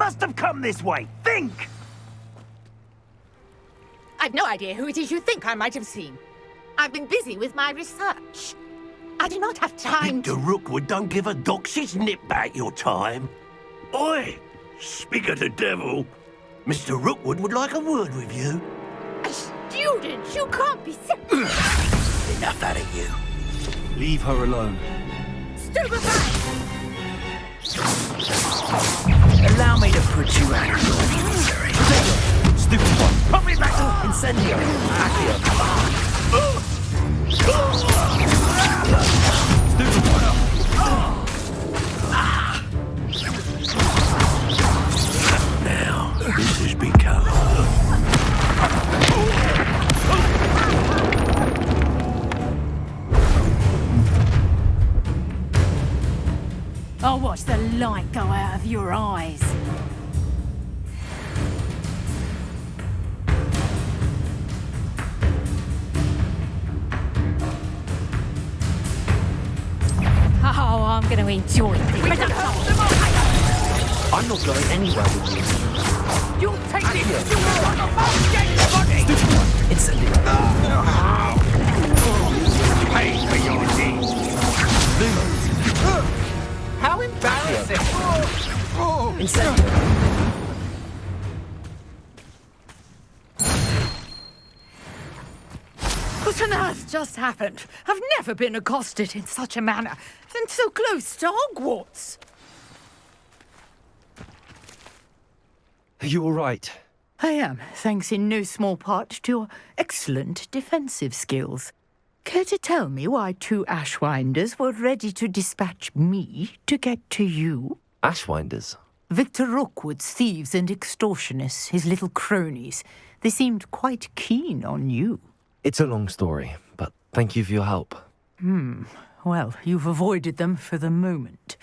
must have come this way. Think! I've no idea who it is you think I might have seen. I've been busy with my research. I do not have time Mr. Rookwood don't give a doxy's nip back your time. Oi! Speak of the devil. Mr. Rookwood would like a word with you. A student? You can't be Enough out of you. Leave her alone. Stupefy! Allow me to put you out of your misery. Stupid one. Put me back. Incendio. Accio. Come on. Stupid one. Now, this has become... I'll watch the light go out of your eyes. Oh, I'm going to enjoy this. I'm not going anywhere with you. You'll take this! You will run a most body! Stupid one. Incendio. Pay for your deeds. Lumos. How embarrassing! Incendio. What on earth just happened? I've never been accosted in such a manner, and so close to Hogwarts. Are you all right? I am, thanks in no small part to your excellent defensive skills. Care to tell me why two Ashwinders were ready to dispatch me to get to you? Ashwinders? Victor Rookwood's thieves and extortionists, his little cronies. They seemed quite keen on you. It's a long story, but thank you for your help. Well, you've avoided them for the moment.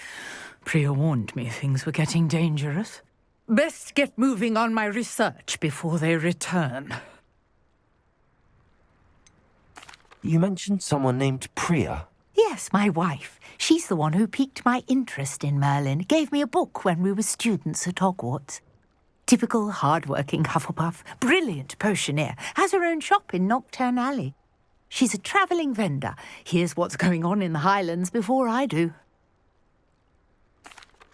Priya warned me things were getting dangerous. Best get moving on my research before they return. You mentioned someone named Priya. Yes, my wife. She's the one who piqued my interest in Merlin. Gave me a book when we were students at Hogwarts. Typical hard-working Hufflepuff, brilliant potioneer, has her own shop in Knockturn Alley. She's a travelling vendor. Hears what's going on in the Highlands before I do.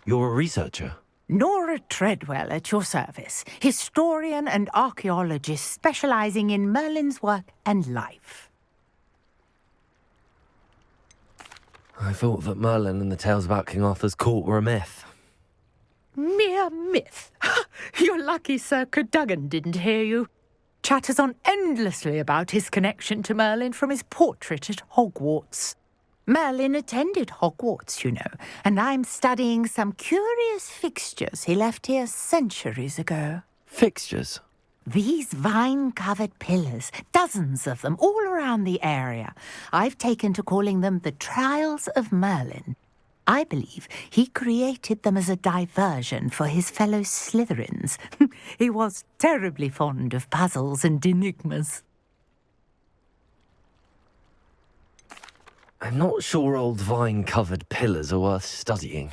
You're a researcher? Nora Treadwell at your service, historian and archaeologist specialising in Merlin's work and life. I thought that Merlin and the tales about King Arthur's court were a myth. Mere myth. You're lucky Sir Cadogan didn't hear you. Chatters on endlessly about his connection to Merlin from his portrait at Hogwarts. Merlin attended Hogwarts, you know, and I'm studying some curious fixtures he left here centuries ago. Fixtures? These vine-covered pillars, dozens of them, all around the area. I've taken to calling them the Trials of Merlin. I believe he created them as a diversion for his fellow Slytherins. He was terribly fond of puzzles and enigmas. I'm not sure old vine-covered pillars are worth studying.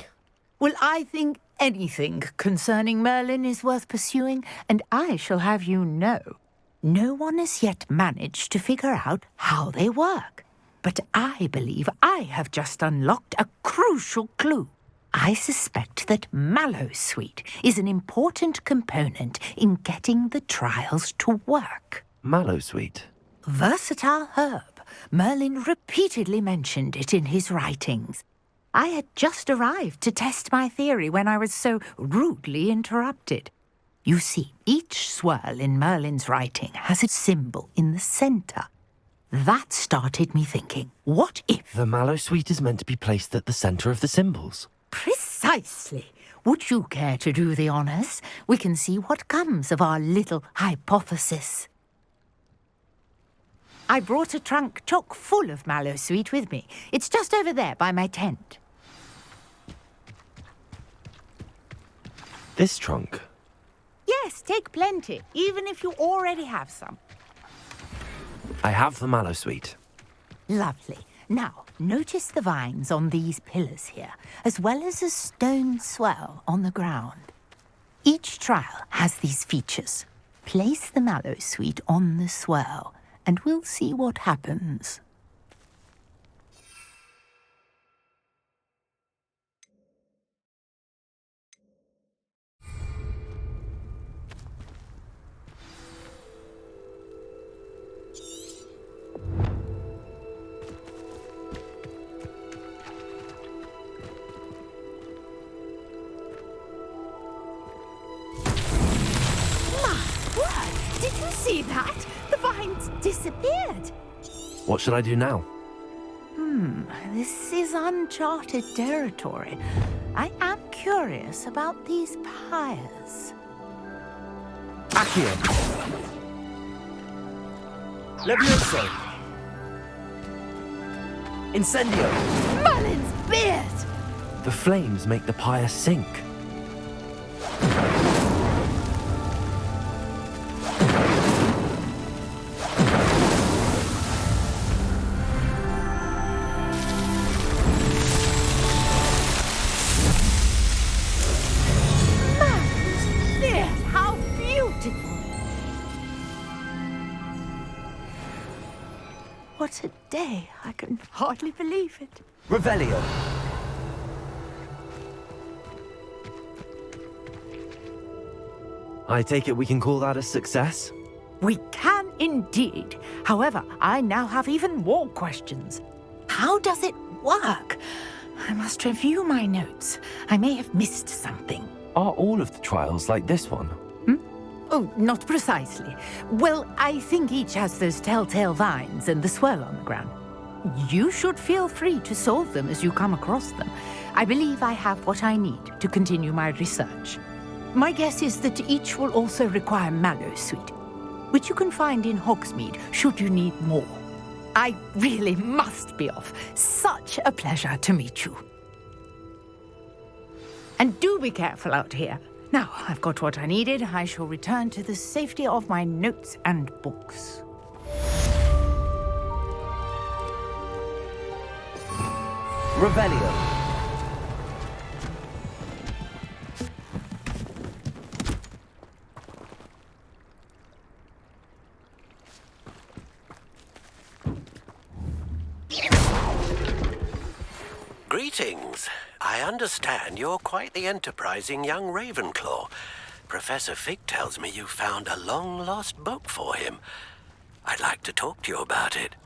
Well, I think anything concerning Merlin is worth pursuing, and I shall have you know, no one has yet managed to figure out how they work. But I believe I have just unlocked a crucial clue. I suspect that Mallowsweet is an important component in getting the trials to work. Mallowsweet? Versatile herb. Merlin repeatedly mentioned it in his writings. I had just arrived to test my theory when I was so rudely interrupted. You see, each swirl in Merlin's writing has a symbol in the centre. That started me thinking, what if... The Mallowsweet is meant to be placed at the centre of the symbols. Precisely. Would you care to do the honours? We can see what comes of our little hypothesis. I brought a trunk chock full of Mallowsweet with me. It's just over there by my tent. This trunk? Yes, take plenty, even if you already have some. I have the Mallowsweet. Lovely. Now, notice the vines on these pillars here, as well as a stone swell on the ground. Each trial has these features. Place the mallow sweet on the swirl, and we'll see what happens. Did you see that? The vines disappeared. What should I do now? This is uncharted territory. I am curious about these pyres. Accio! Levioso! Incendio! Merlin's beard! The flames make the pyre sink. What a day. I can hardly believe it. Revelio! I take it we can call that a success? We can indeed. However, I now have even more questions. How does it work? I must review my notes. I may have missed something. Are all of the trials like this one? Oh, not precisely. Well, I think each has those telltale vines and the swirl on the ground. You should feel free to solve them as you come across them. I believe I have what I need to continue my research. My guess is that each will also require mallow sweet, which you can find in Hogsmeade should you need more. I really must be off. Such a pleasure to meet you. And do be careful out here. Now, I've got what I needed. I shall return to the safety of my notes and books. Revelio! Greetings. I understand you're quite the enterprising young Ravenclaw. Professor Fig tells me you found a long-lost book for him. I'd like to talk to you about it.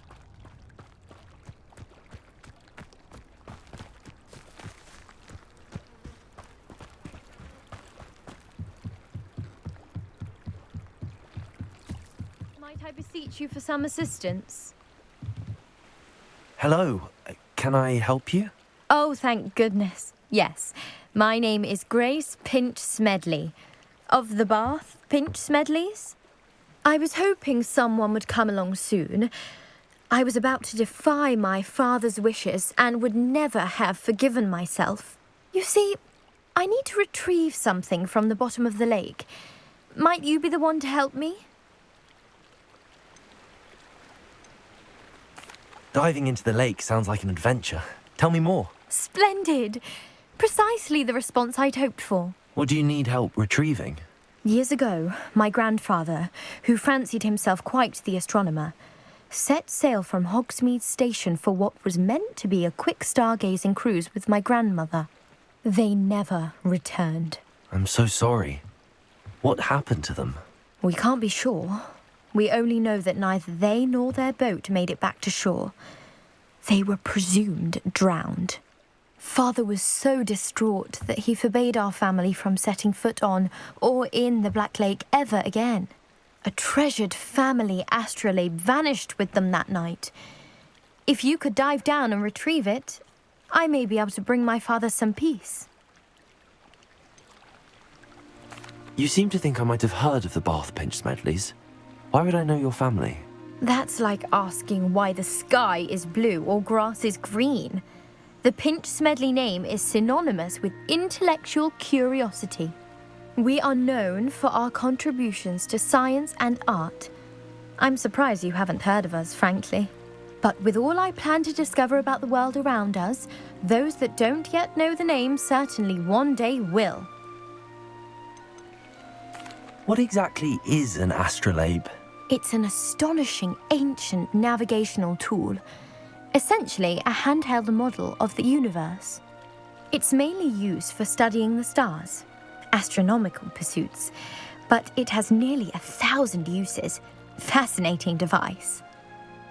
Might I beseech you for some assistance? Hello, can I help you? Oh, thank goodness. Yes, my name is Grace Pinch Smedley, of the Bath Pinch Smedleys. I was hoping someone would come along soon. I was about to defy my father's wishes and would never have forgiven myself. You see, I need to retrieve something from the bottom of the lake. Might you be the one to help me? Diving into the lake sounds like an adventure. Tell me more. Splendid! Precisely the response I'd hoped for. What do you need help retrieving? Years ago, my grandfather, who fancied himself quite the astronomer, set sail from Hogsmeade Station for what was meant to be a quick stargazing cruise with my grandmother. They never returned. I'm so sorry. What happened to them? We can't be sure. We only know that neither they nor their boat made it back to shore. They were presumed drowned. Father was so distraught that he forbade our family from setting foot on or in the Black Lake ever again. A treasured family astrolabe vanished with them that night. If you could dive down and retrieve it, I may be able to bring my father some peace. You seem to think I might have heard of the Bath Pinch Smedleys. Why would I know your family? That's like asking why the sky is blue or grass is green. The Pinch Smedley name is synonymous with intellectual curiosity. We are known for our contributions to science and art. I'm surprised you haven't heard of us, frankly. But with all I plan to discover about the world around us, those that don't yet know the name certainly one day will. What exactly is an astrolabe? It's an astonishing ancient navigational tool, essentially a handheld model of the universe. It's mainly used for studying the stars, astronomical pursuits, but it has nearly 1,000 uses. Fascinating device.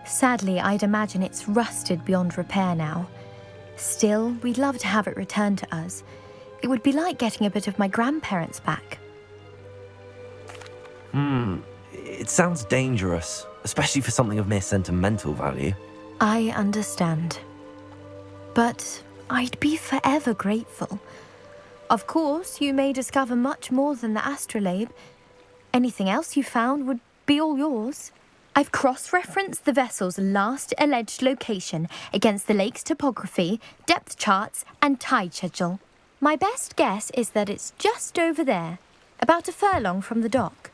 Sadly, I'd imagine it's rusted beyond repair now. Still, we'd love to have it returned to us. It would be like getting a bit of my grandparents back. It sounds dangerous, especially for something of mere sentimental value. I understand. But I'd be forever grateful. Of course, you may discover much more than the astrolabe. Anything else you found would be all yours. I've cross-referenced the vessel's last alleged location against the lake's topography, depth charts, and tide schedule. My best guess is that it's just over there, about a furlong from the dock.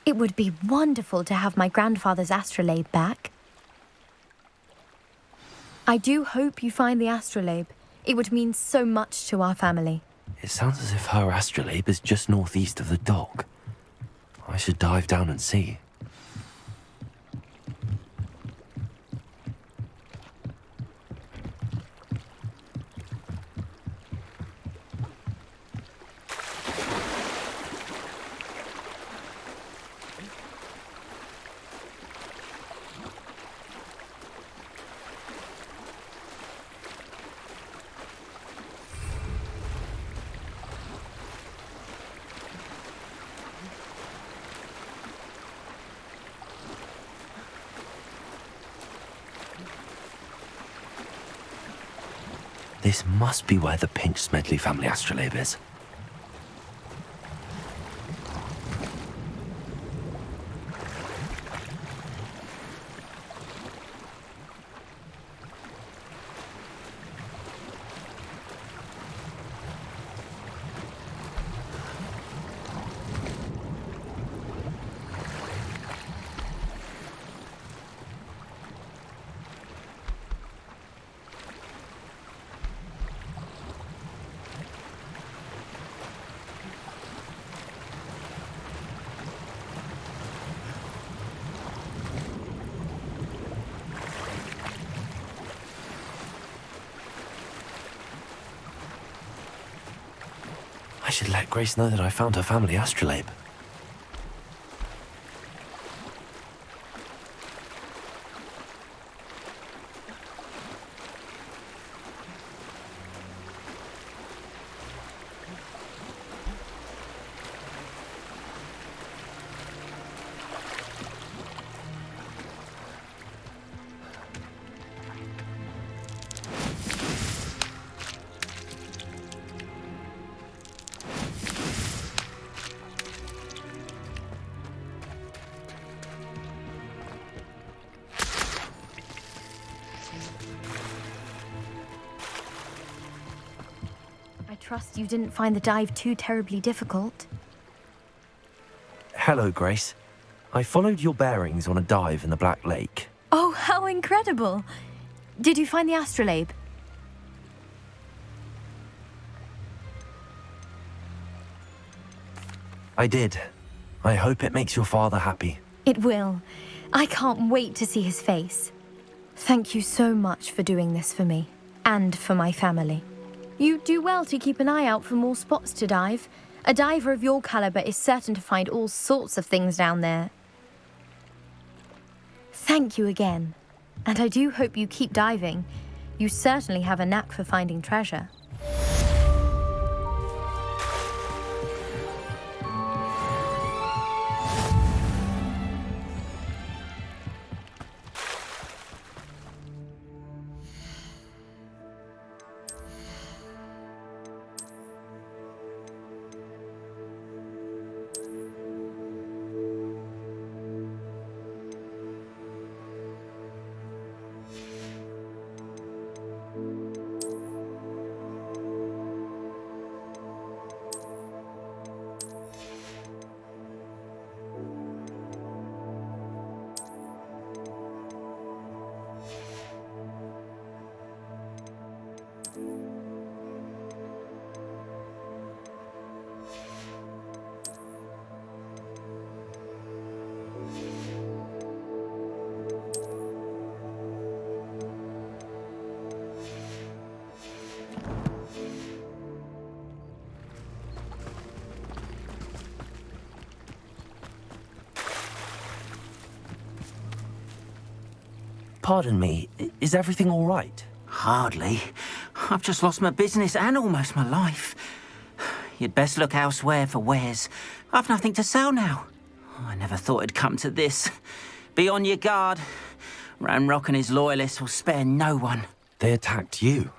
It would be wonderful to have my grandfather's astrolabe back. I do hope you find the astrolabe. It would mean so much to our family. It sounds as if her astrolabe is just northeast of the dock. I should dive down and see. This must be where the Pinch Smedley family astrolabe is. I should let Grace know that I found her family astrolabe. I trust you didn't find the dive too terribly difficult. Hello, Grace. I followed your bearings on a dive in the Black Lake. Oh, how incredible! Did you find the astrolabe? I did. I hope it makes your father happy. It will. I can't wait to see his face. Thank you so much for doing this for me, and for my family. You do well to keep an eye out for more spots to dive. A diver of your caliber is certain to find all sorts of things down there. Thank you again. And I do hope you keep diving. You certainly have a knack for finding treasure. Pardon me, is everything all right? Hardly. I've just lost my business and almost my life. You'd best look elsewhere for wares. I've nothing to sell now. I never thought it'd come to this. Be on your guard. Ranrock and his loyalists will spare no one. They attacked you.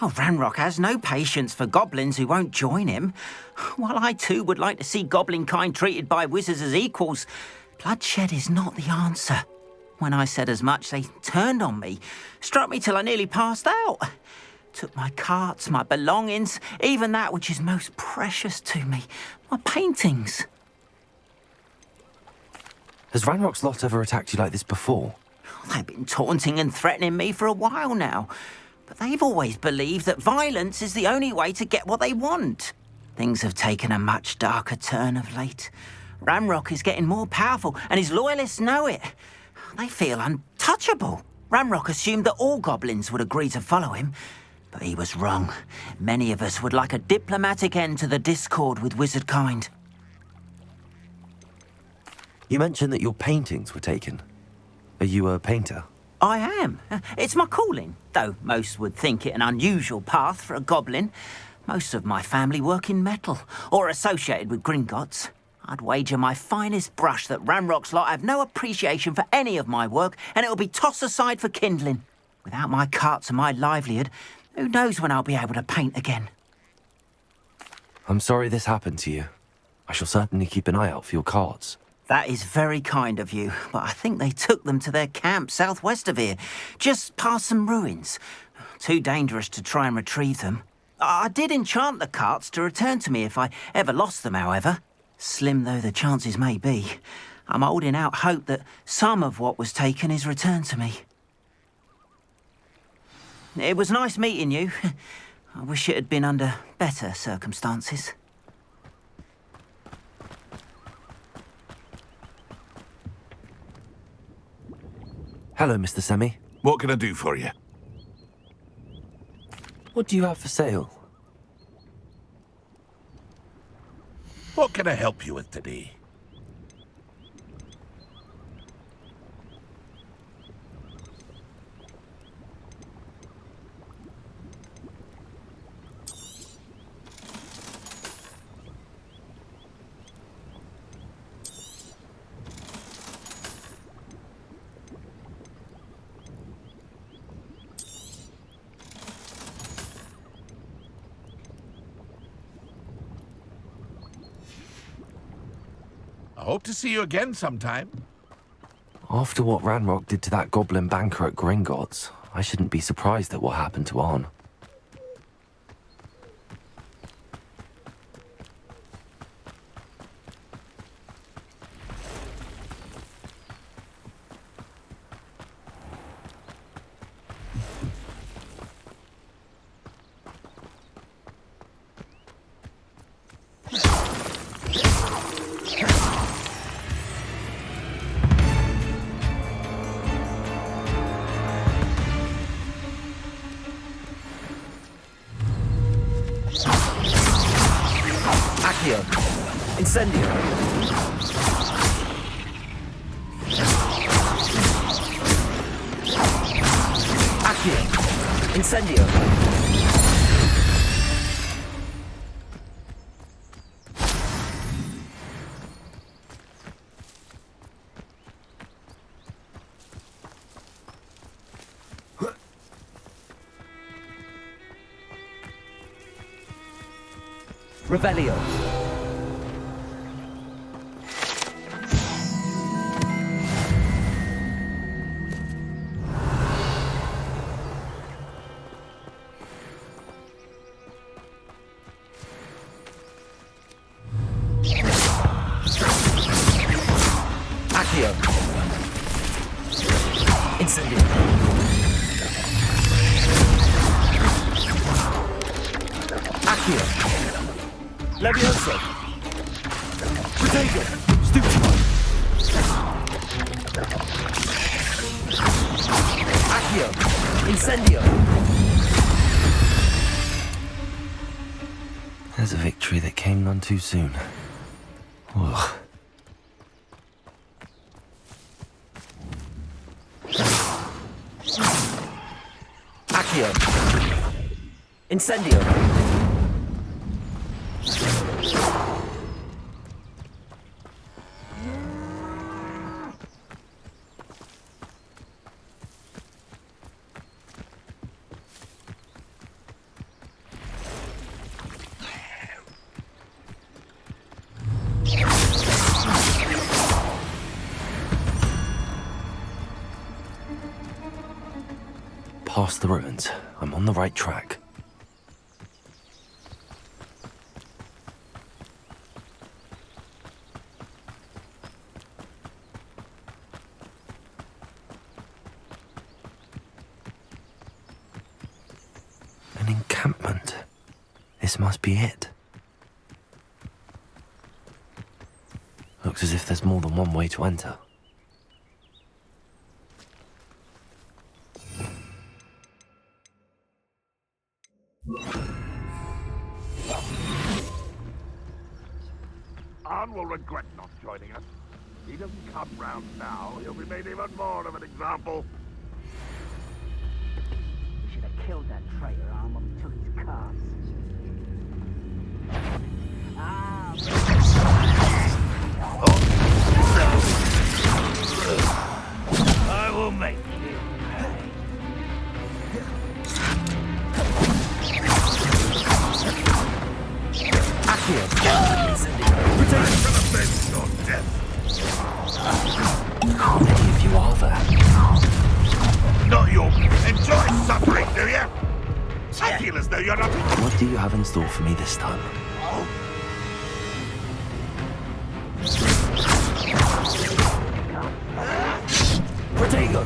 Oh, Ranrock has no patience for goblins who won't join him. While I too would like to see goblin kind treated by wizards as equals, bloodshed is not the answer. When I said as much, they turned on me, struck me till I nearly passed out. Took my carts, my belongings, even that which is most precious to me, my paintings. Has Ranrock's lot ever attacked you like this before? They've been taunting and threatening me for a while now, but they've always believed that violence is the only way to get what they want. Things have taken a much darker turn of late. Ranrock is getting more powerful, and his loyalists know it. They feel untouchable. Ranrock assumed that all goblins would agree to follow him, but he was wrong. Many of us would like a diplomatic end to the discord with wizard kind. You mentioned that your paintings were taken. Are you a painter? I am. It's my calling, though most would think it an unusual path for a goblin. Most of my family work in metal, or associated with Gringotts. I'd wager my finest brush that Ranrock's lot have no appreciation for any of my work, and it'll be tossed aside for kindling. Without my carts and my livelihood, who knows when I'll be able to paint again? I'm sorry this happened to you. I shall certainly keep an eye out for your carts. That is very kind of you, but I think they took them to their camp southwest of here, just past some ruins. Too dangerous to try and retrieve them. I did enchant the carts to return to me if I ever lost them, however. Slim though the chances may be, I'm holding out hope that some of what was taken is returned to me. It was nice meeting you. I wish it had been under better circumstances. Hello, Mr. Semi. What can I do for you? What do you have for sale? What can I help you with today? I hope to see you again sometime. After what Ranrock did to that goblin banker at Gringotts, I shouldn't be surprised at what happened to Arn. Incendio. Accio. Incendio. Revelio. Incendio. Accio. Levioso. Protego. Stupido. Accio. Incendio. There's a victory that came none too soon. Ugh. Incendio! Past the ruins. I'm on the right track. An encampment. This must be it. Looks as if there's more than one way to enter. Arn will regret not joining us. He doesn't come round now, he'll be made even more of an example. We should have killed that traitor Arn when we took his cards. I will make you pay. Accio! Return to the bench or death! How many of you are there? Not you! Enjoy suffering, do you? I feel as though you're not... What do you have in store for me this time? Protego!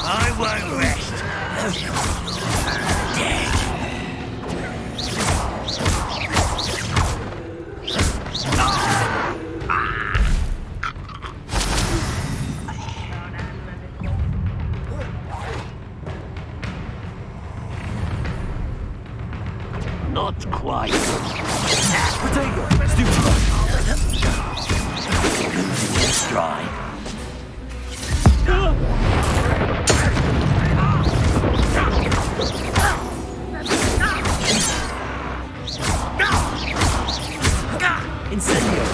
I won't rest. Not quite. Protego! Stupid! Just dry. Incendio!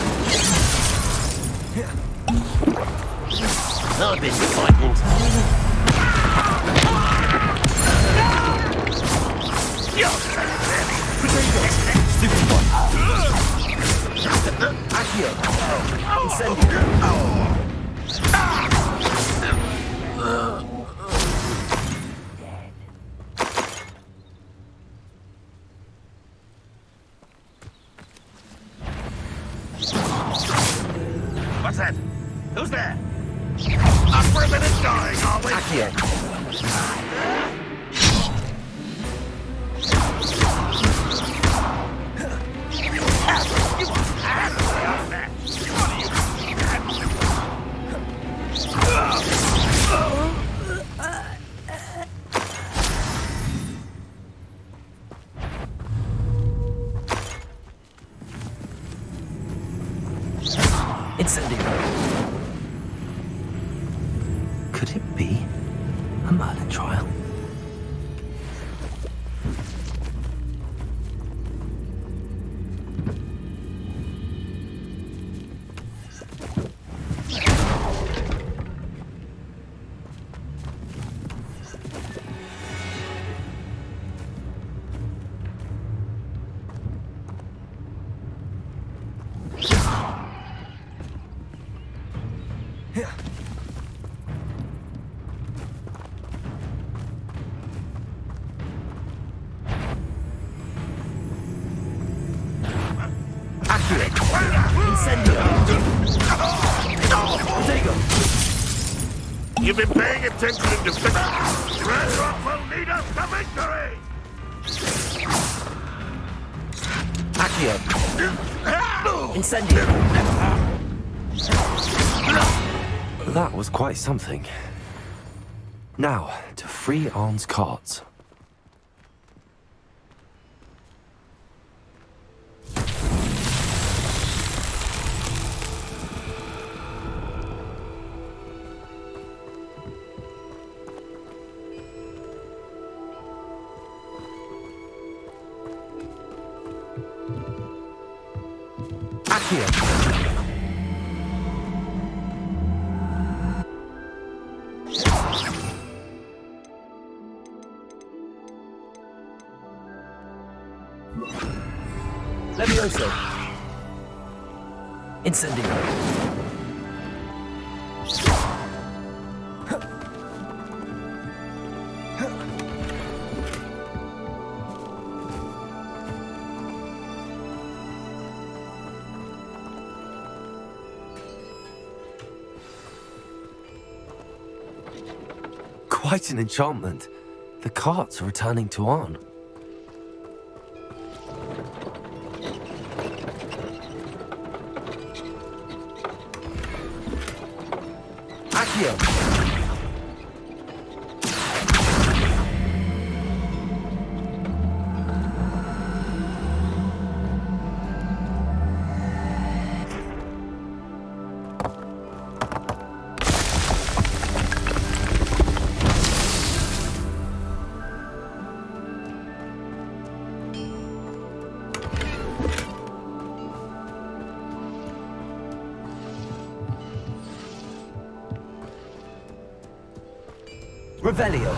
I've been frightened. Stupid one. Accio! Incendio! What's that? Who's there? Up for a minute dying, are we? Accio! Incendio! Could it be a Merlin trial? You've been paying attention in defense. Ranrock will lead us to victory! Accio! Incendio! That was quite something. Now, to free Arn's cards. Accio. Levioso. Incendio. Quite an enchantment. The carts are returning to Arn. Accio. Revelio.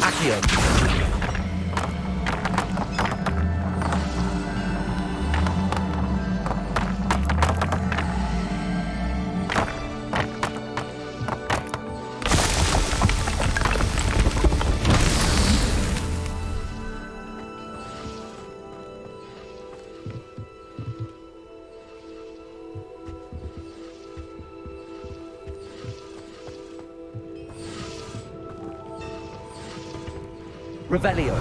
Accio. Revelio.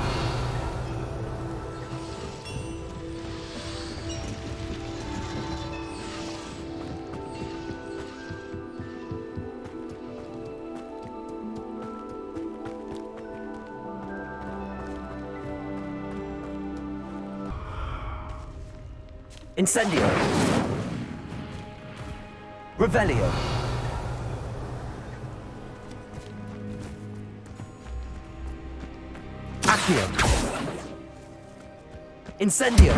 Incendio. Revelio. Accio. Incendio.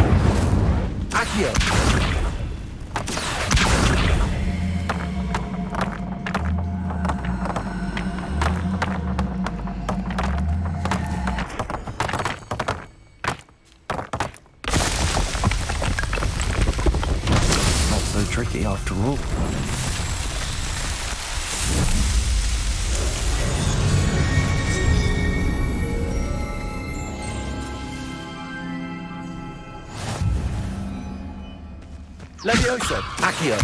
Accio. Not so tricky after all. Levioso. Accio.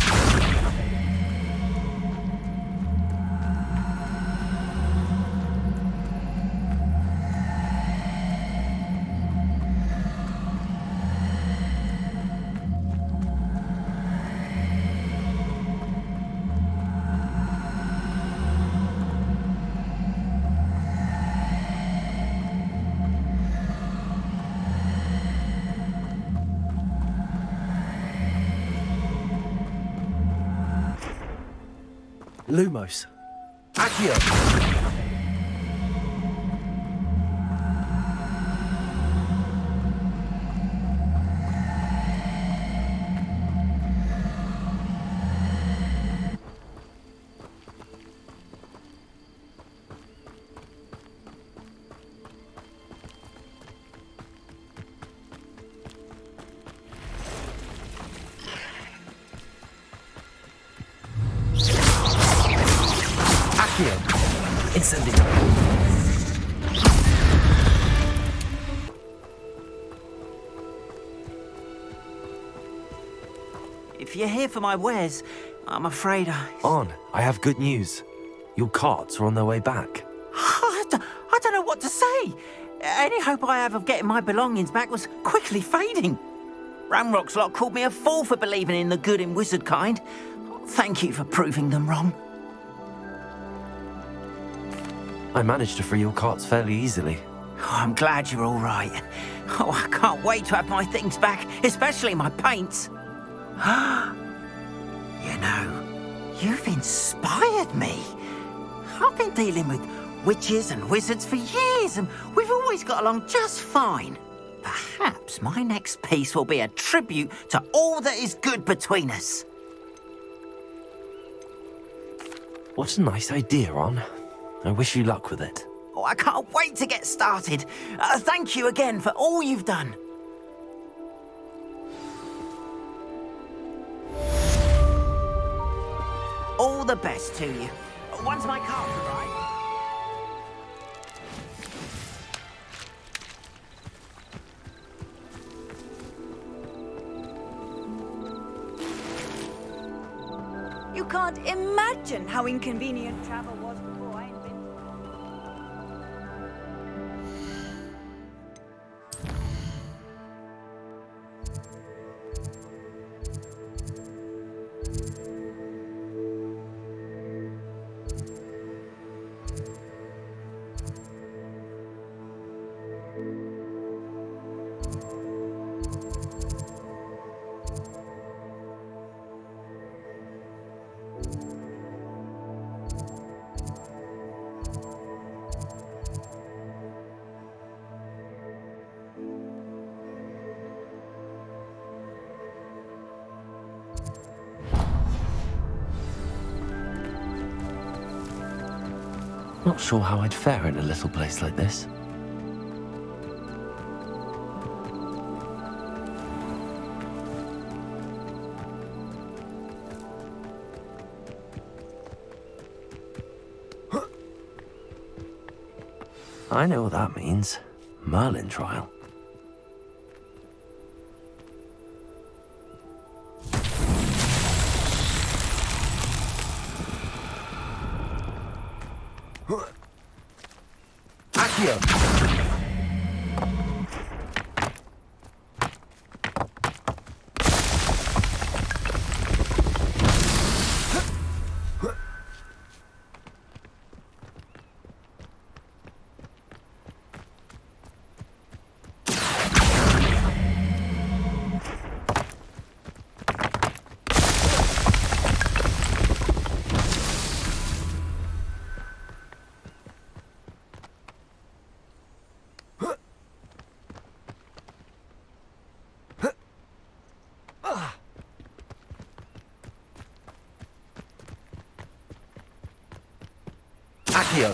Lumos. Accio. Incendio. If you're here for my wares, I'm afraid On, I have good news. Your carts are on their way back. I don't know what to say. Any hope I have of getting my belongings back was quickly fading. Ramrock's lot called me a fool for believing in the good in wizard kind. Thank you for proving them wrong. I managed to free your carts fairly easily. Oh, I'm glad you're all right. Oh, I can't wait to have my things back, especially my paints. You know, you've inspired me. I've been dealing with witches and wizards for years, and we've always got along just fine. Perhaps my next piece will be a tribute to all that is good between us. What a nice idea, Ron. I wish you luck with it. Oh, I can't wait to get started. Thank you again for all you've done. All the best to you. Once my cards arrive... You can't imagine how inconvenient travel was before I invented it. Not sure how I'd fare in a little place like this. I know what that means. Merlin trial. Accio.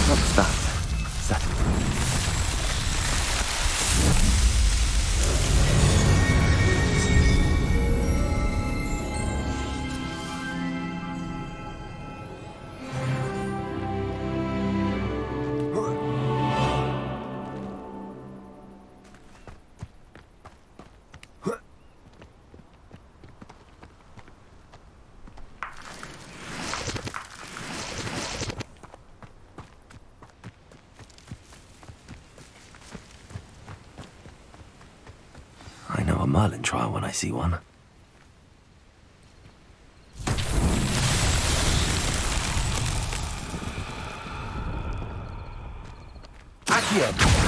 What's that? Is that... I know a Merlin trial when I see one. Accio!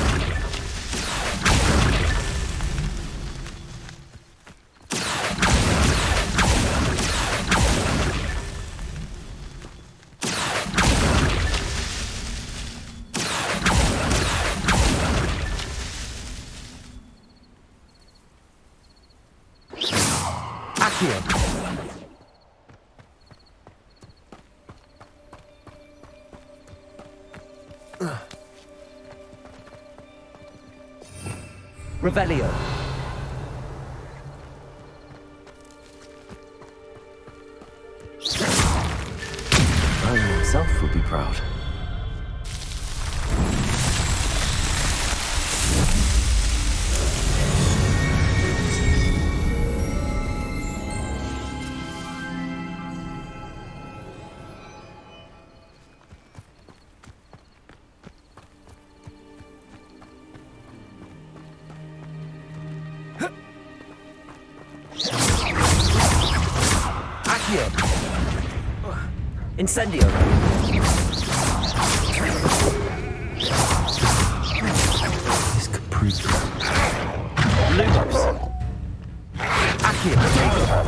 Revelio. I myself would be proud. Accio! Incendio! This could prove... Lumos! Accio!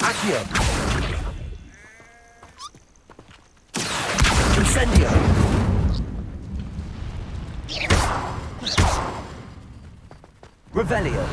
Accio! Incendio! Revelio!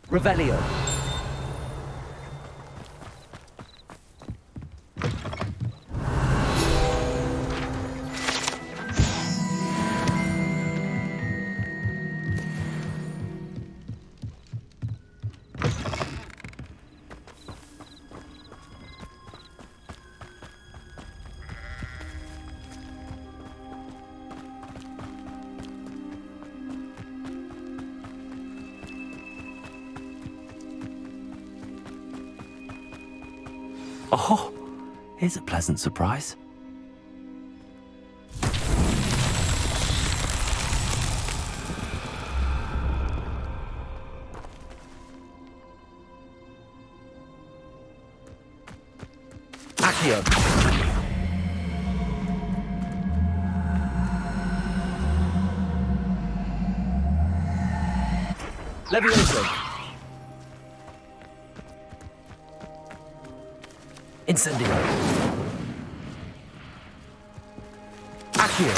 Revelio! Oh, here's a pleasant surprise. Accio! Levioso! Incendio! Accio!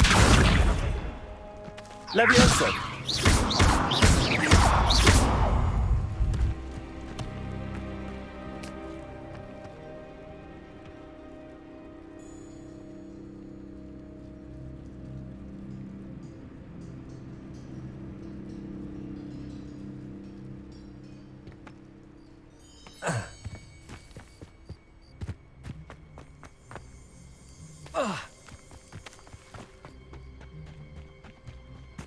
Levioso!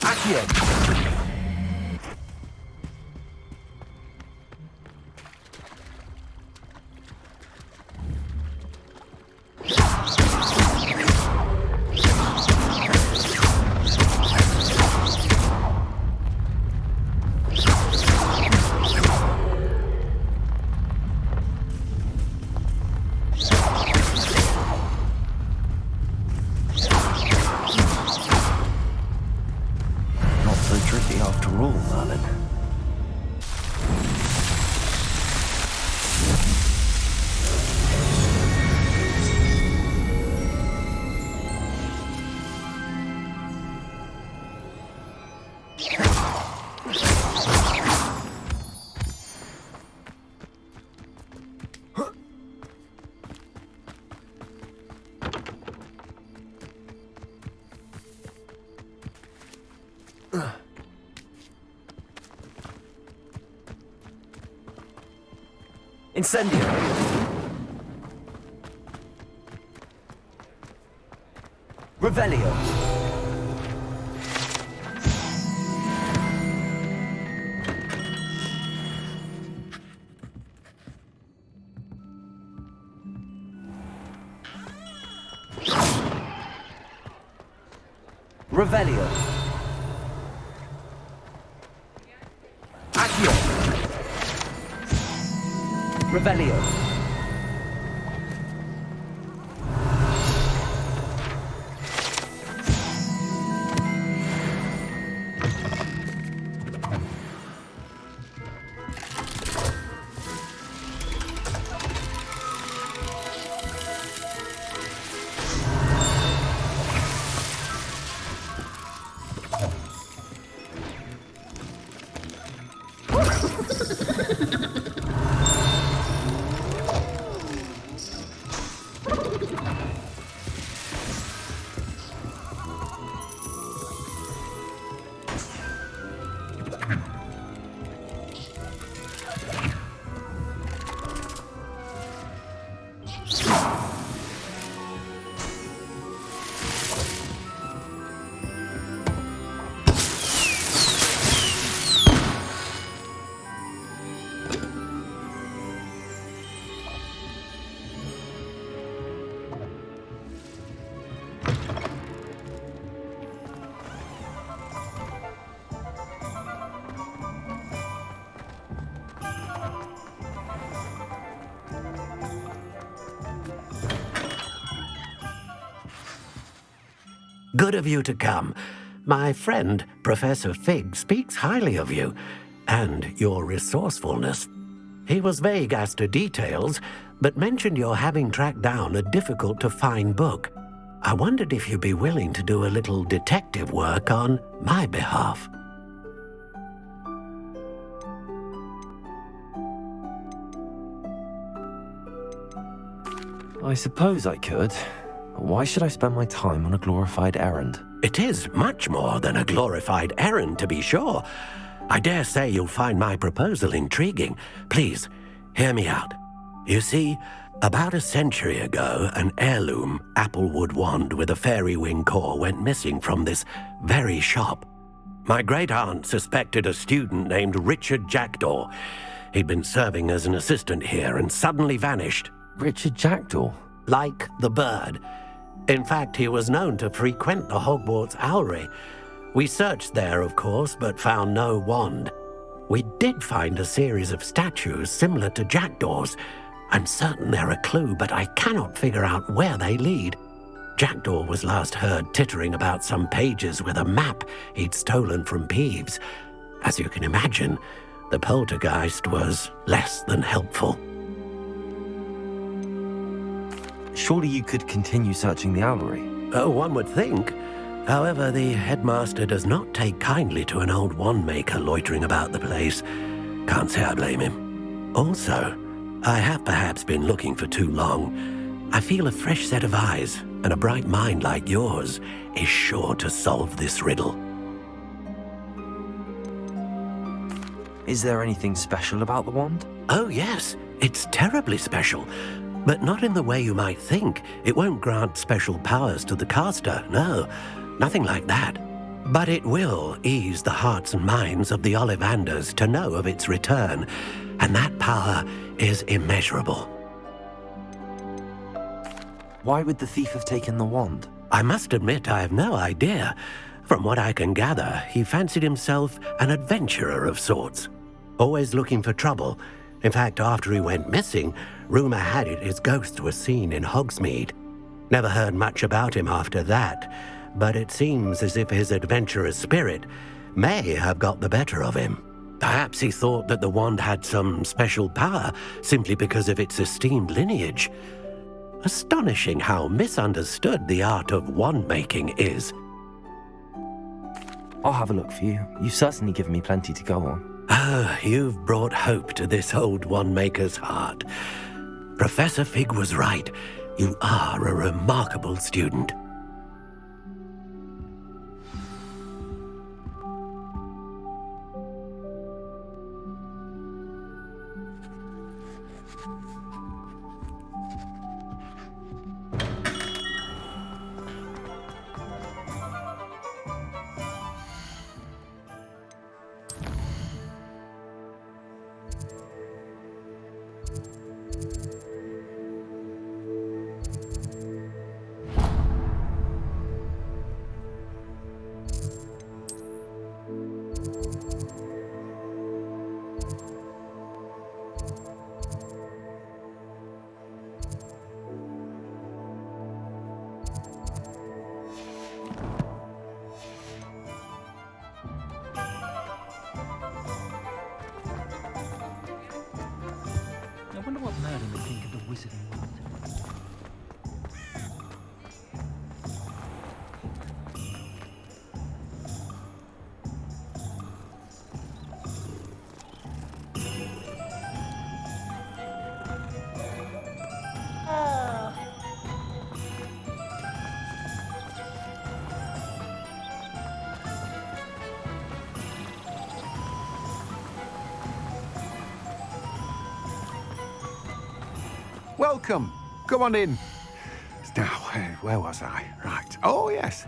Accio! Incendio! Revelio! Revelio! Accio! Revelio! Good of you to come. My friend, Professor Fig, speaks highly of you and your resourcefulness. He was vague as to details, but mentioned your having tracked down a difficult-to-find book. I wondered if you'd be willing to do a little detective work on my behalf. I suppose I could. But why should I spend my time on a glorified errand? It is much more than a glorified errand, to be sure. I dare say you'll find my proposal intriguing. Please, hear me out. You see, about a century ago, an heirloom applewood wand with a fairy wing core went missing from this very shop. My great-aunt suspected a student named Richard Jackdaw. He'd been serving as an assistant here and suddenly vanished. Richard Jackdaw? Like the bird. In fact, he was known to frequent the Hogwarts Owlery. We searched there, of course, but found no wand. We did find a series of statues similar to Jackdaw's. I'm certain they're a clue, but I cannot figure out where they lead. Jackdaw was last heard tittering about some pages with a map he'd stolen from Peeves. As you can imagine, the poltergeist was less than helpful. Surely you could continue searching the Owlery. Oh, one would think. However, the headmaster does not take kindly to an old wand maker loitering about the place. Can't say I blame him. Also, I have perhaps been looking for too long. I feel a fresh set of eyes and a bright mind like yours is sure to solve this riddle. Is there anything special about the wand? Oh, yes. It's terribly special. But not in the way you might think. It won't grant special powers to the caster, no. Nothing like that. But it will ease the hearts and minds of the Ollivanders to know of its return, and that power is immeasurable. Why would the thief have taken the wand? I must admit I have no idea. From what I can gather, he fancied himself an adventurer of sorts. Always looking for trouble. In fact, after he went missing, rumor had it his ghost was seen in Hogsmeade. Never heard much about him after that, but it seems as if his adventurous spirit may have got the better of him. Perhaps he thought that the wand had some special power simply because of its esteemed lineage. Astonishing how misunderstood the art of wand-making is. I'll have a look for you. You've certainly given me plenty to go on. Ah, you've brought hope to this old wand-maker's heart. Professor Fig was right. You are a remarkable student. I wonder what Merlin would think of the wizarding world. Welcome. Come on in. Now, where was I? Right. Oh, yes.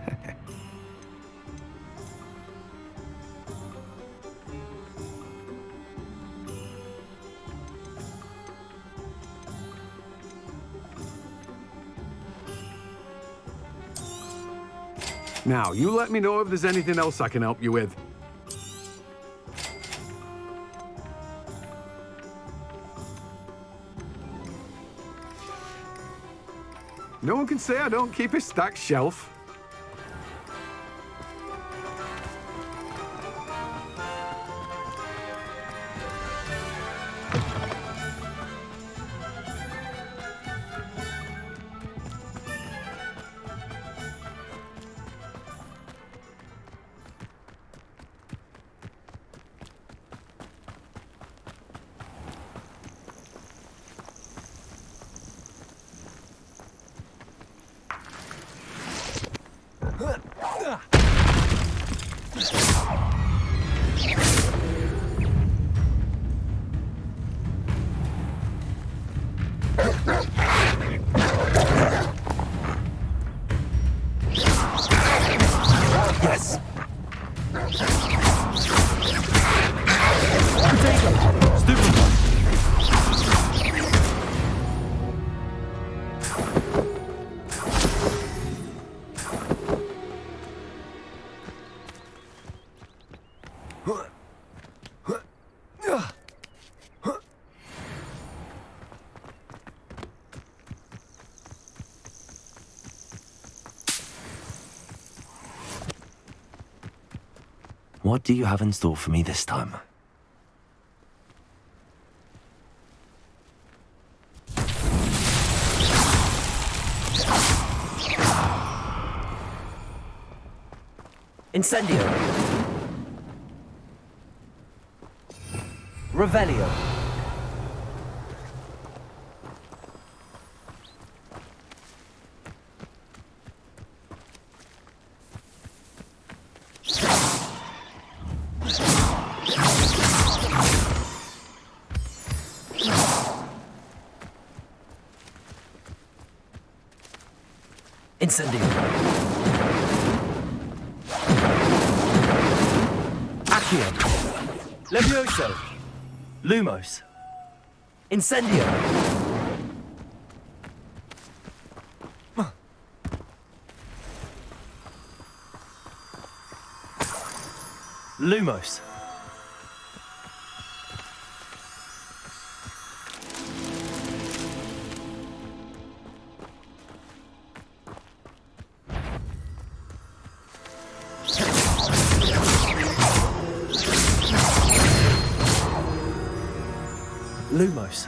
Now, you let me know if there's anything else I can help you with. No one can say I don't keep a stacked shelf. Yes. What do you have in store for me this time? Incendio. Revelio. Incendio. Accio. Levioso. Lumos. Incendio. Lumos. Lumos.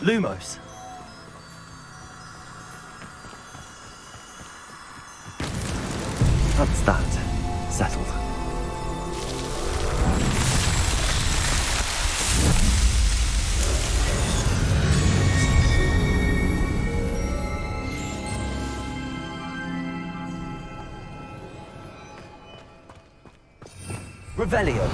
Lumos. That's that. Settled. Revelio.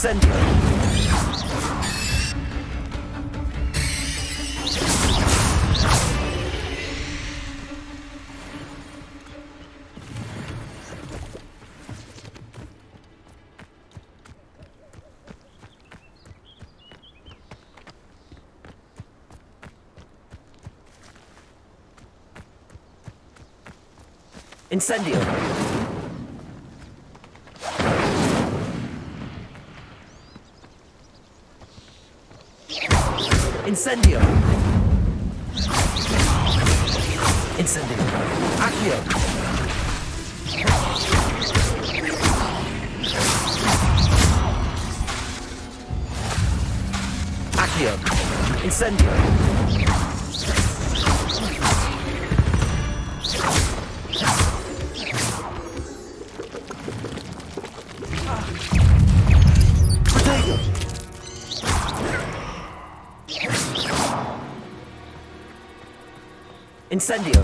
Incendio. Incendio. Incendio. Incendio. Accio. Accio. Incendio. Protego. Incendio.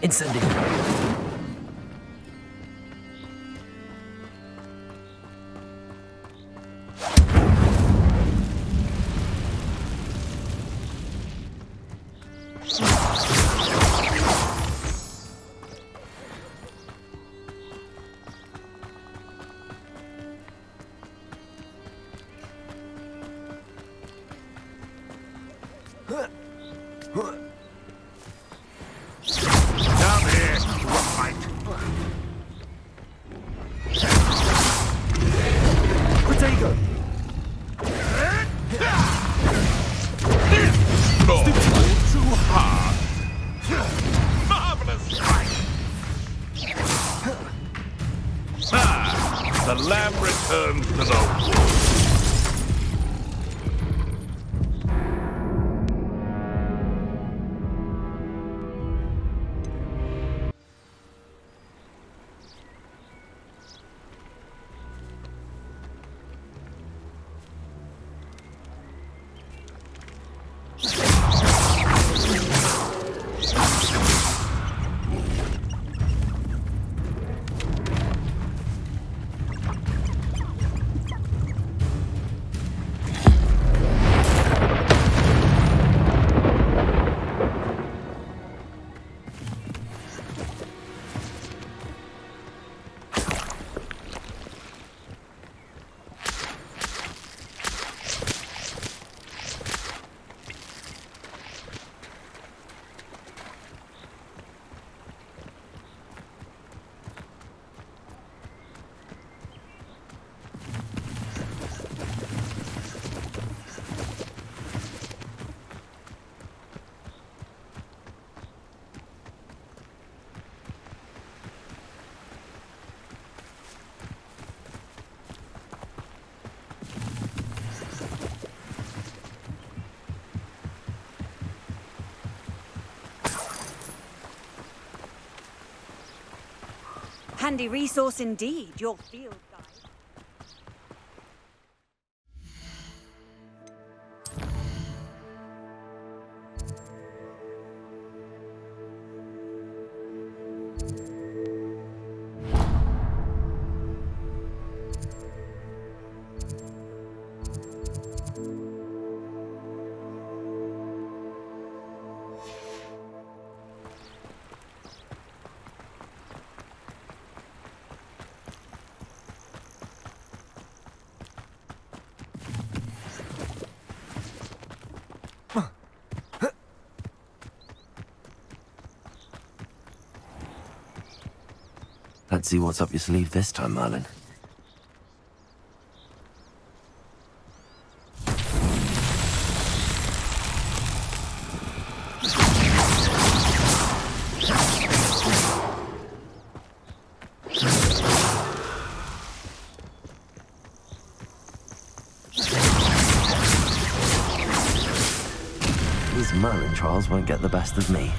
Incendio. lamb returns to the wood. Handy resource indeed, your field guide. Let's see what's up your sleeve this time, Merlin. These Merlin trials won't get the best of me.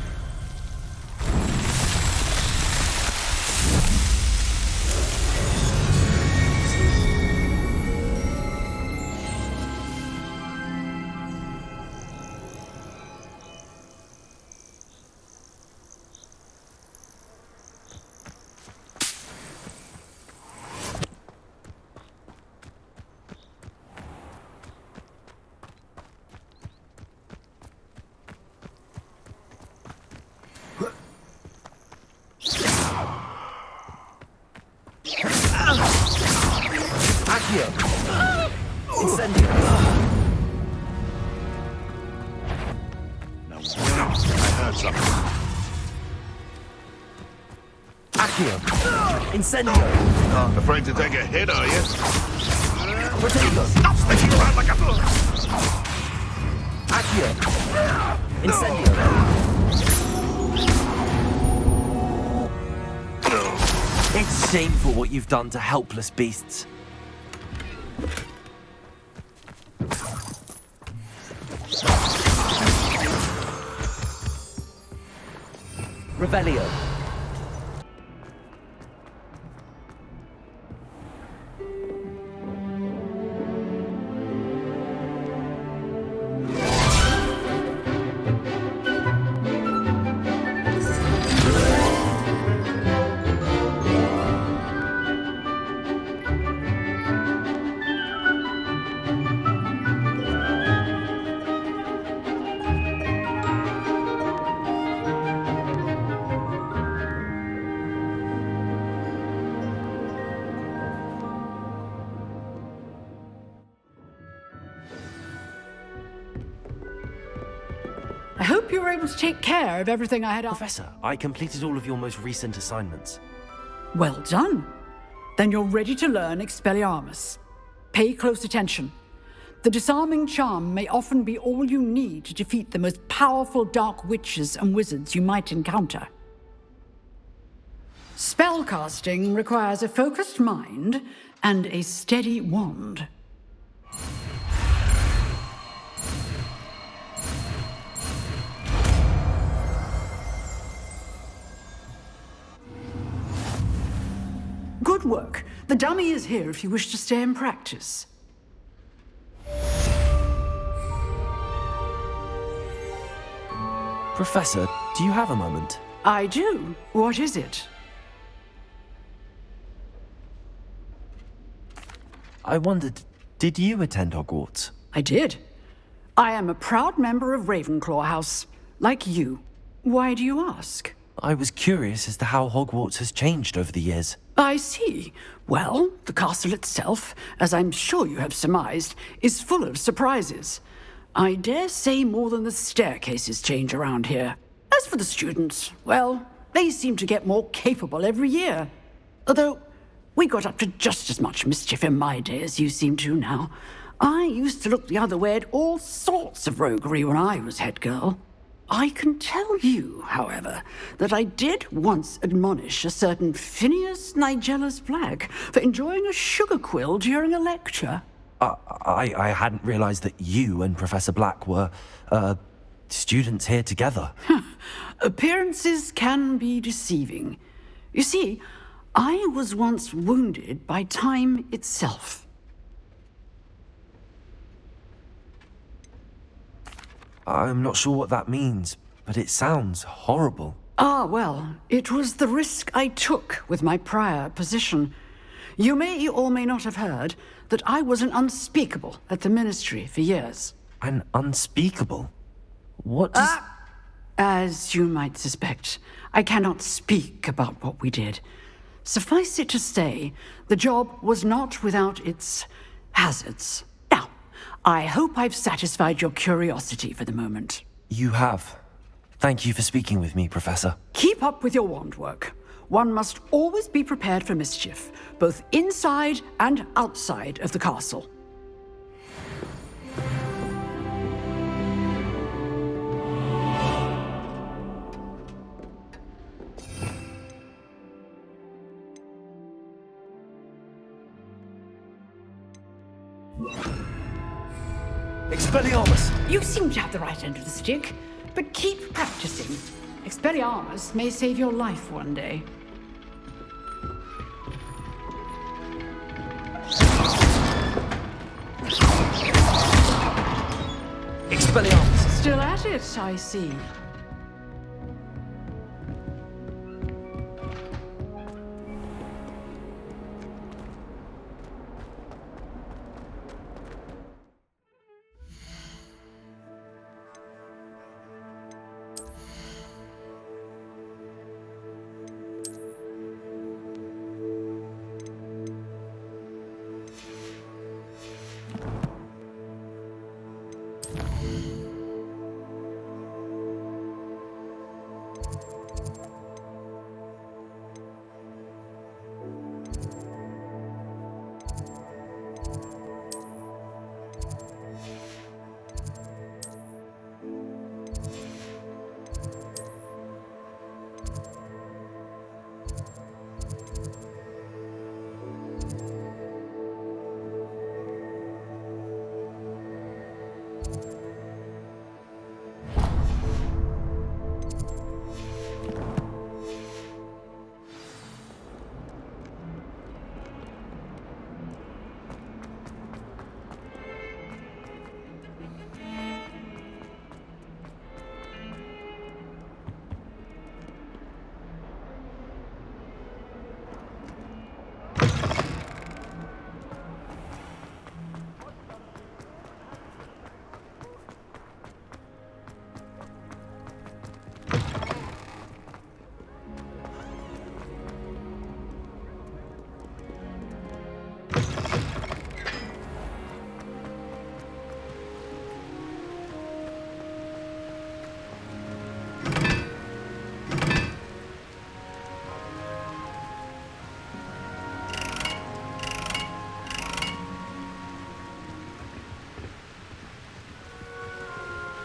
Incendio! Afraid to take a hit, are you? Potato! Stop sticking around like a... Accio! Incendio! It's shameful what you've done to helpless beasts. Revelio! I hope you were able to take care of everything I had asked. Professor, I completed all of your most recent assignments. Well done. Then you're ready to learn Expelliarmus. Pay close attention. The disarming charm may often be all you need to defeat the most powerful dark witches and wizards you might encounter. Spellcasting requires a focused mind and a steady wand. Good work. The dummy is here if you wish to stay and practice. Professor, do you have a moment? I do. What is it? I wondered, did you attend Hogwarts? I did. I am a proud member of Ravenclaw House, like you. Why do you ask? I was curious as to how Hogwarts has changed over the years. I see. Well, the castle itself, as I'm sure you have surmised, is full of surprises. I dare say more than the staircases change around here. As for the students, well, they seem to get more capable every year. Although, we got up to just as much mischief in my day as you seem to now. I used to look the other way at all sorts of roguery when I was head girl. I can tell you, however, that I did once admonish a certain Phineas Nigella's Black for enjoying a sugar quill during a lecture. I hadn't realized that you and Professor Black were, students here together. Appearances can be deceiving. You see, I was once wounded by time itself. I'm not sure what that means, but it sounds horrible. Ah, well, it was the risk I took with my prior position. You may or may not have heard that I was an unspeakable at the Ministry for years. An unspeakable? What does... As you might suspect, I cannot speak about what we did. Suffice it to say, the job was not without its hazards. Now, I hope I've satisfied your curiosity for the moment. You have. Thank you for speaking with me, Professor. Keep up with your wand work. One must always be prepared for mischief, both inside and outside of the castle. Expelliarmus! You seem to have the right end of the stick, but keep practicing. Expelliarmus may save your life one day. Expelliarmus! Still at it, I see.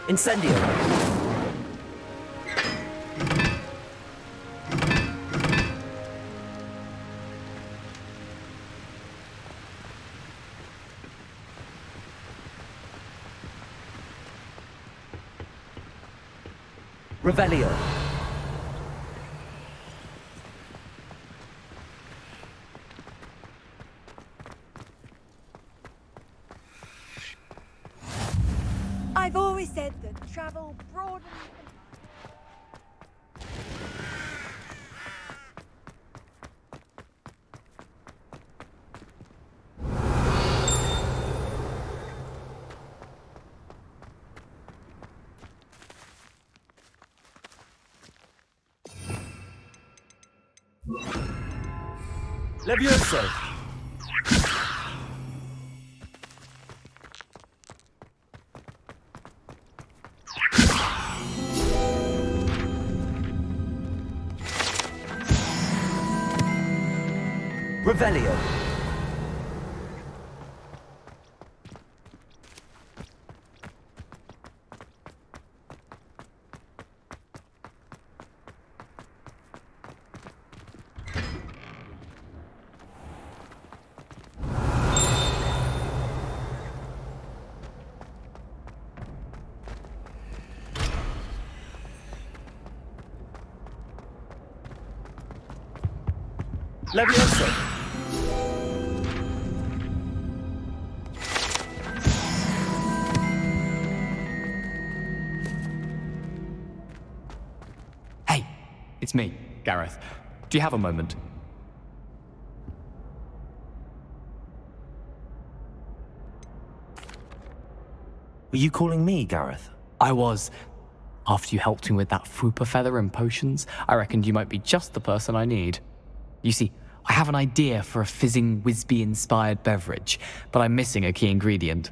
Incendio! Revelio. I've always said that travel broadens Levioso. Revelio. Levioso. Hey, it's me, Gareth. Do you have a moment? Were you calling me, Gareth? I was. After you helped me with that Fupa feather and potions, I reckoned you might be just the person I need. You see, I have an idea for a fizzing Whizbee-inspired beverage, but I'm missing a key ingredient.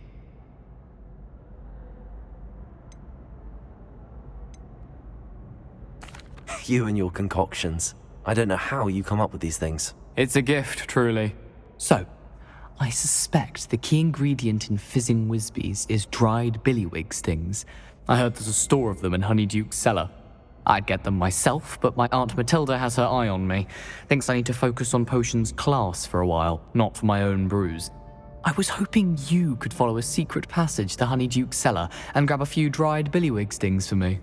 You and your concoctions. I don't know how you come up with these things. It's a gift, truly. So, I suspect the key ingredient in fizzing Whizbees is dried billywig stings. I heard there's a store of them in Honeyduke's cellar. I'd get them myself, but my Aunt Matilda has her eye on me. Thinks I need to focus on potions class for a while, not for my own brews. I was hoping you could follow a secret passage to Honeyduke's cellar and grab a few dried billywig stings for me.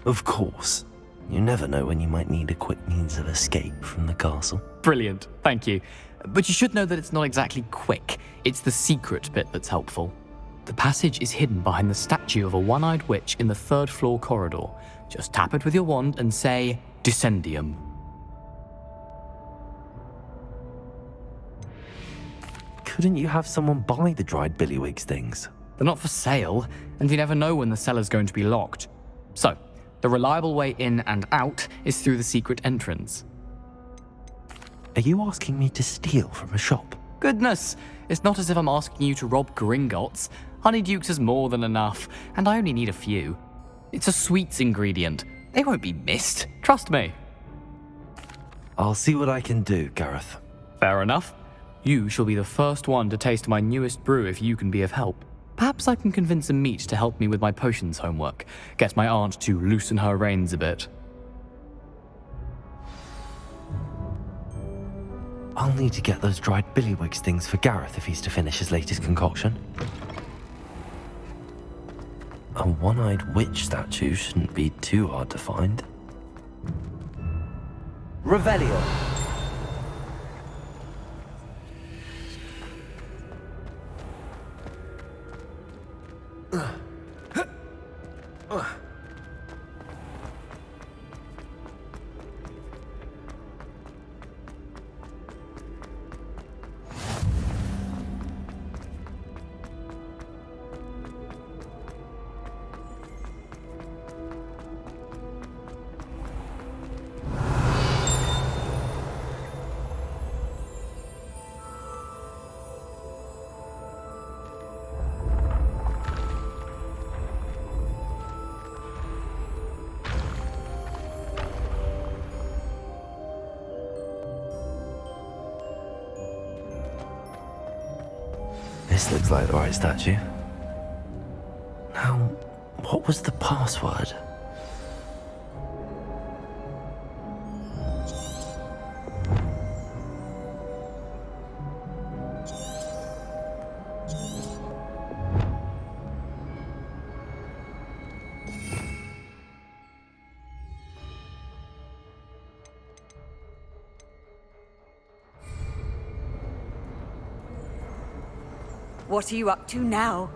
Of course. You never know when you might need a quick means of escape from the castle. Brilliant, thank you. But you should know that it's not exactly quick. It's the secret bit that's helpful. The passage is hidden behind the statue of a one-eyed witch in the third-floor corridor. Just tap it with your wand and say, Descendium. Couldn't you have someone buy the dried billywig stings? They're not for sale, and you never know when the cellar's going to be locked. So, the reliable way in and out is through the secret entrance. Are you asking me to steal from a shop? Goodness, it's not as if I'm asking you to rob Gringotts. Honeyduke's is more than enough, and I only need a few. It's a sweets ingredient. They won't be missed, trust me. I'll see what I can do, Gareth. Fair enough. You shall be the first one to taste my newest brew if you can be of help. Perhaps I can convince a meat to help me with my potions homework. Get my aunt to loosen her reins a bit. I'll need to get those dried billywig stings for Gareth if he's to finish his latest concoction. A one-eyed witch statue shouldn't be too hard to find. Revelio. This looks like the right statue. Now, what was the password? What are you up to now?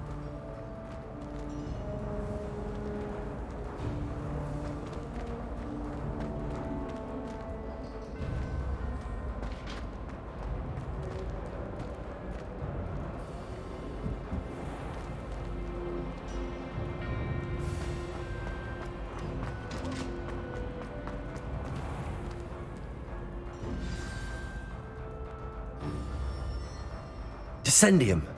Descendium.